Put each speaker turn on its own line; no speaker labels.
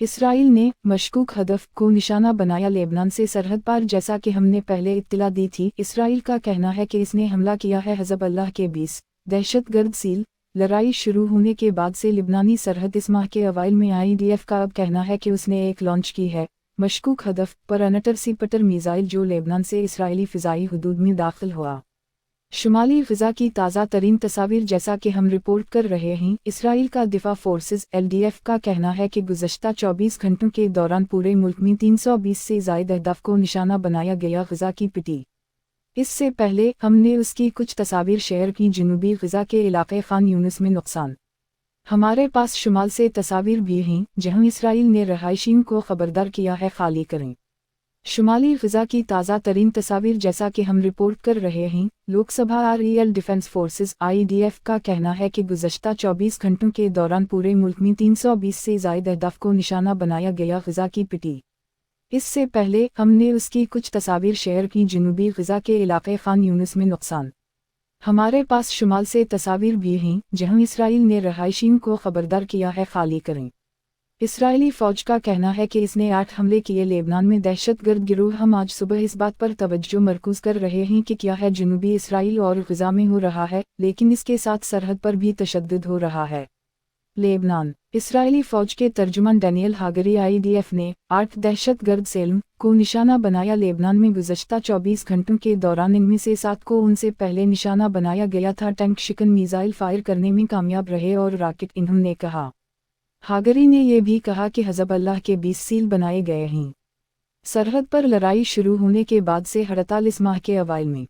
اسرائیل نے مشکوک ہدف کو نشانہ بنایا لبنان سے سرحد پار جیسا کہ ہم نے پہلے اطلاع دی تھی۔ اسرائیل کا کہنا ہے کہ اس نے حملہ کیا ہے حزب اللہ کے 20 دہشت گرد سیل۔ لڑائی شروع ہونے کے بعد سے لبنانی سرحد اس ماہ کے اوائل میں IDF کا اب کہنا ہے کہ اس نے ایک لانچ کی ہے مشکوک ہدف پر انٹرسیپٹر میزائل جو لبنان سے اسرائیلی فضائی حدود میں داخل ہوا۔ شمالی غزہ کی تازہ ترین تصاویر جیسا کہ ہم رپورٹ کر رہے ہیں، اسرائیل کا دفاع فورسز LDF کا کہنا ہے کہ گزشتہ 24 گھنٹوں کے دوران پورے ملک میں 320 سے زائد اہداف کو نشانہ بنایا گیا۔ غزہ کی پٹی اس سے پہلے ہم نے اس کی کچھ تصاویر شیئر کی۔ جنوبی غزہ کے علاقے خان یونس میں نقصان۔ ہمارے پاس شمال سے تصاویر بھی ہیں جہاں اسرائیل نے رہائشیوں کو خبردار کیا ہے خالی کریں۔ شمالی غزہ کی تازہ ترین تصاویر جیسا کہ ہم رپورٹ کر رہے ہیں، Lok Sabha REL defence forces IDF کا کہنا ہے کہ گزشتہ 24 گھنٹوں کے دوران پورے ملک میں 320 سے زائد اہداف کو نشانہ بنایا گیا۔ غزہ کی پٹی اس سے پہلے ہم نے اس کی کچھ تصاویر شیئر کی۔ جنوبی غزہ کے علاقے خان یونس میں نقصان۔ ہمارے پاس شمال سے تصاویر بھی ہیں جہاں اسرائیل نے رہائشیوں کو خبردار کیا ہے خالی کریں۔ اسرائیلی فوج کا کہنا ہے کہ اس نے 8 حملے کیے لبنان میں دہشت گرد گروہ۔ ہم آج صبح اس بات پر توجہ مرکوز کر رہے ہیں کہ کیا ہے جنوبی اسرائیل اور غزہ میں ہو رہا ہے، لیکن اس کے ساتھ سرحد پر بھی تشدد ہو رہا ہے۔ لبنان اسرائیلی فوج کے ترجمان ڈینیل ہاگری IDF نے 8 دہشت گرد سیلوں کو نشانہ بنایا لبنان میں گزشتہ 24 گھنٹوں کے دوران۔ ان میں سے 7 کو ان سے پہلے نشانہ بنایا گیا تھا۔ ٹینک شکن میزائل فائر کرنے میں کامیاب رہے اور راکٹ، انہوں نے کہا۔ ہاگری نے یہ بھی کہا کہ حزب اللہ کے 20 سیل بنائے گئے ہیں۔ سرحد پر لڑائی شروع ہونے کے بعد سے ہڑتال اس ماہ کے اوائل میں